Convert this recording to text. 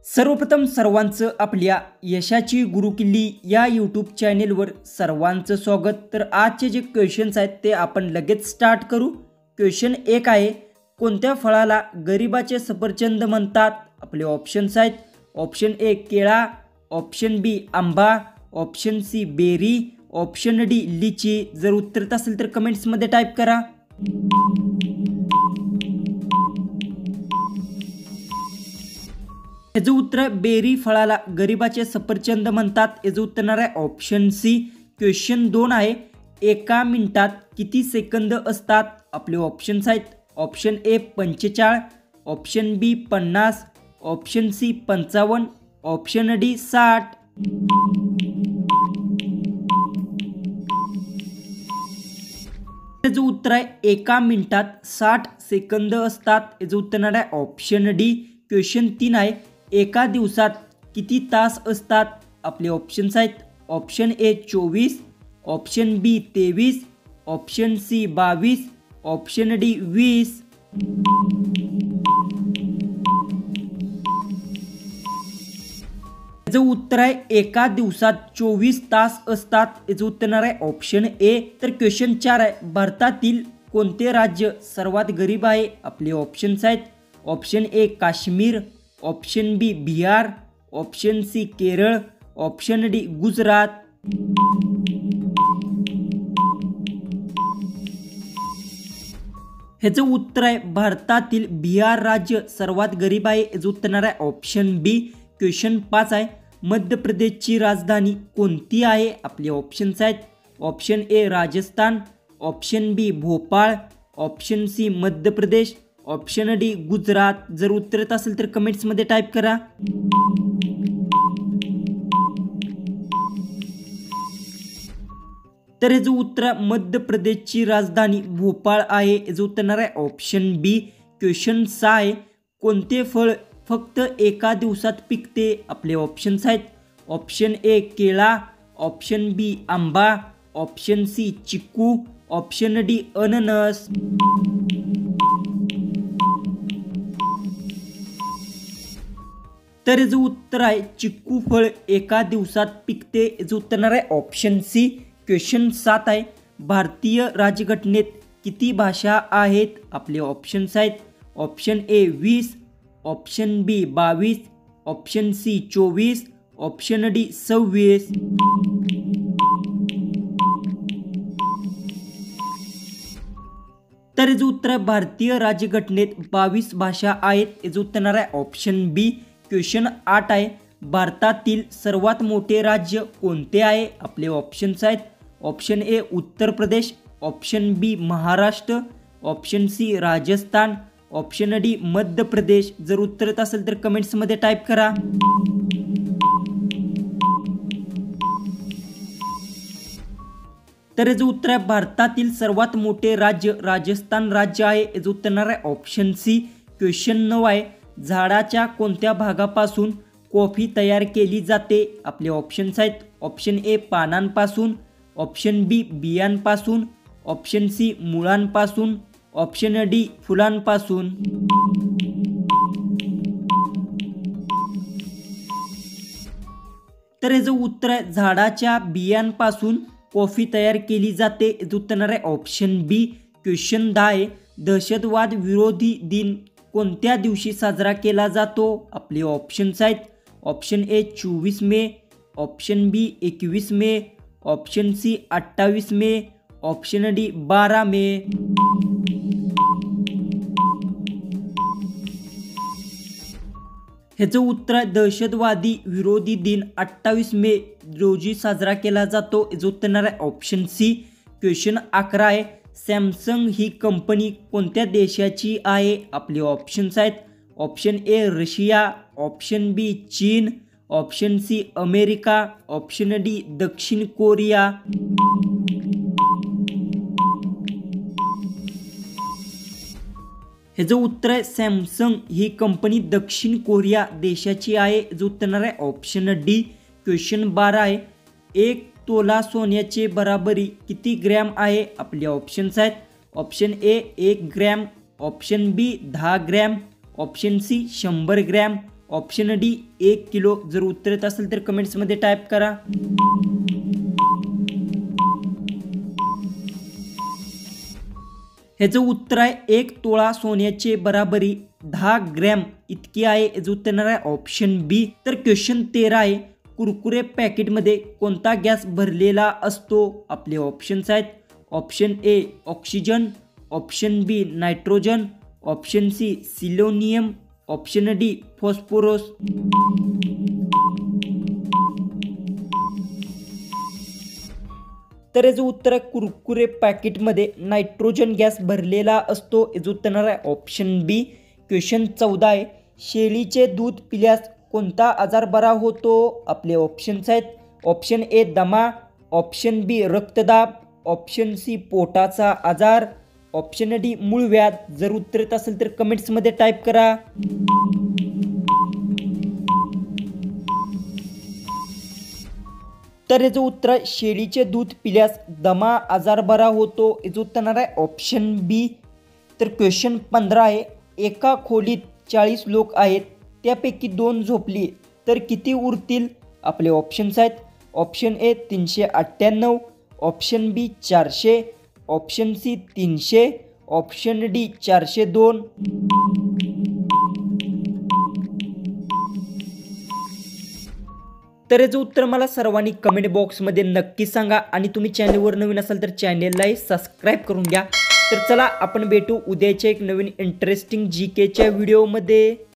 सर्वप्रथम सर्वांचं आपल्या यशाची गुरुकिल्ली या यूट्यूब चॅनेलवर सर्वांचं स्वागत। तर आजचे जे क्वेश्चन्स आहेत ते आपण लगेच स्टार्ट करू। क्वेश्चन 1 आहे, कोणत्या फळाला गरिबाचे सफरचंद म्हणतात? आपले ऑप्शन्स आहेत, ऑप्शन ए केळा, ऑप्शन बी आंबा, option C berry, option D lychee. जर उत्तर येत असेल तर कमेंट्समध्ये टाईप करा। याचं उत्तर बेरी फळाला गरिबाचे सफरचंद म्हणतात। याचं उत्तर आहे ऑप्शन सी। क्वेश्चन 2 आहे, एका मिनिटात किती सेकंद असतात? आपले ऑप्शन्स आहेत, option A 45, option B 50, option C 55, option D 60। याचं उत्तर आहे एका मिनिटात 60 सेकंद असतात। याचं उत्तर आहे ऑप्शन डी। क्वेश्चन 3 आहे, एका दिवसात किती तास असतात? आपले ऑप्शन्स आहेत, option A 24, option B 23, option C 22, option D 20। याचं उत्तर आहे एका दिवसात 24 तास असतात। याचं उत्तर आहे ऑप्शन ए। तर क्वेश्चन 4 आहे, भारतातील कोणते राज्य सर्वात गरीब आहे? आपले ऑप्शन्स आहेत, option A Kashmir, option B Bihar, option C Kerala, option D Gujarat. ह्याचं उत्तर आहे भारतातील बिहार राज्य सर्वात गरीब आहे। याचं उत्तर आहे ऑप्शन बी। क्वेश्चन 5 आहे, मध्य प्रदेशची राजधानी कोणती आहे? आपले ऑप्शन्स आहेत, option A Rajasthan, option B Bhopal, option C Madhya Pradesh, option D Gujarat. जर उत्तर येत असेल तर कमेंट्समध्ये टाईप करा। तर याचं उत्तर मध्य प्रदेशची राजधानी भोपाळ आहे। याचं उत्तर आहे ऑप्शन बी। क्वेश्चन 6 आहे, कोणते फळ फक्त एका दिवसात पिकते? आपले ऑप्शन्स आहेत, ऑप्शन ए केळा, ऑप्शन बी आंबा, ऑप्शन सी चिक्कू, ऑप्शन डी अननस। तर याचं उत्तर आहे चिक्कू फळ एका दिवसात पिकते। याचं उत्तर आहे ऑप्शन सी। क्वेश्चन 7 आहे, भारतीय राज्यघटनेत किती भाषा आहेत? आपले ऑप्शन्स आहेत, option A 20, option B 22, option C 24, option D 26। तर याचं उत्तर आहे भारतीय राज्यघटनेत 22 भाषा आहेत। याचं उत्तर आहे ऑप्शन बी। क्वेश्चन 8 आहे, भारतातील सर्वात मोठे राज्य कोणते आहे? आपले ऑप्शन्स आहेत, option A Uttar Pradesh, option B Maharashtra, option C Rajasthan, option D Madhya Pradesh. जर उत्तर येत असेल तर कमेंट्समध्ये टाईप करा। तर याचं उत्तर आहे भारतातील सर्वात मोठे राज्य राजस्थान राज्य आहे। याचं उत्तर आहे ऑप्शन सी। क्वेश्चन 9 आहे, झाडाच्या कोणत्या भागापासून कॉफी तयार केली जाते? आपले ऑप्शन्स आहेत, ऑप्शन ए पानांपासून, ऑप्शन बी बियांपासून, ऑप्शन सी मुळांपासून, ऑप्शन डी फुलांपासून। तर याचं उत्तर आहे झाडाच्या बियांपासून कॉफी तयार केली जाते। याचं उत्तर आहे ऑप्शन बी। क्वेश्चन 10 आहे, दहशतवाद विरोधी दिन कोणत्या दिवशी साजरा केला जातो? आपले ऑप्शन्स आहेत, option A 24 May, option B 21 May, option C 28 May, option D 12 May. ह्याचं उत्तर आहे दहशतवादी विरोधी दिन 28 मे रोजी साजरा केला जातो। याचं उत्तर आहे ऑप्शन सी। क्वेश्चन 11 आहे, सॅमसंग ही कंपनी कोणत्या देशाची आहे? आपले ऑप्शन्स आहेत, option A Russia, option B चीन, option C America, option D दक्षिण कोरिया। ह्याचं उत्तर आहे सॅमसंग ही कंपनी दक्षिण कोरिया देशाची आहे। याचं उत्तर आहे ऑप्शन डी। क्वेश्चन 12 आहे, 1 तोला सोन्याचे बराबरी किती ग्रॅम आहे? आपले ऑप्शन्स आहेत, option A 1 gram, option B 10 gram, option C 100 gram, option D 1 kilo. जर उत्तर येत असेल तर कमेंट्समध्ये टाईप करा. ह्याचं उत्तर आहे 1 तोळा सोन्याचे बराबरी 10 ग्रॅम इतकी आहे. याचं उत्तर येणार आहे ऑप्शन बी. तर क्वेश्चन 13 आहे, कुरकुरे पॅकेटमध्ये कोणता गॅस भरलेला असतो? आपले ऑप्शन्स आहेत option A oxygen, option B nitrogen, option C selenium, option D phosphorus. तर याचं उत्तर आहे कुरकुरे पॅकेटमध्ये नायट्रोजन गॅस भरलेला असतो. याचं उत्तर येणार आहे ऑप्शन बी. क्वेश्चन 14 आहे, शेळीचे दूध पिल्यास कोणता आजार बरा होतो? आपले ऑप्शन्स आहेत ऑप्शन ए दमा, ऑप्शन बी रक्तदाब, ऑप्शन सी पोटाचा आजार, ऑप्शन डी मूळव्याध. जर उत्तर येत असेल तर कमेंट्समध्ये टाईप करा. तर याचं उत्तर शेळीचे दूध पिल्यास दमा आजार बरा होतो. याचं उत्तर येणार आहे ऑप्शन बी. तर क्वेश्चन 15 आहे, एका खोलीत 40 लोक आहेत, त्यापैकी 2 झोपली तर किती उरतील? आपले ऑप्शन्स आहेत option A 398, option B 400, option C 300, option D 402. तर याचं उत्तर मला सर्वांनी कमेंट बॉक्समध्ये नक्की सांगा आणि तुम्ही चॅनलवर नवीन असाल तर चॅनललाही सबस्क्राईब करून घ्या. तर चला आपण भेटू उद्याच्या एक नवीन इंटरेस्टिंग GKच्या व्हिडिओमध्ये.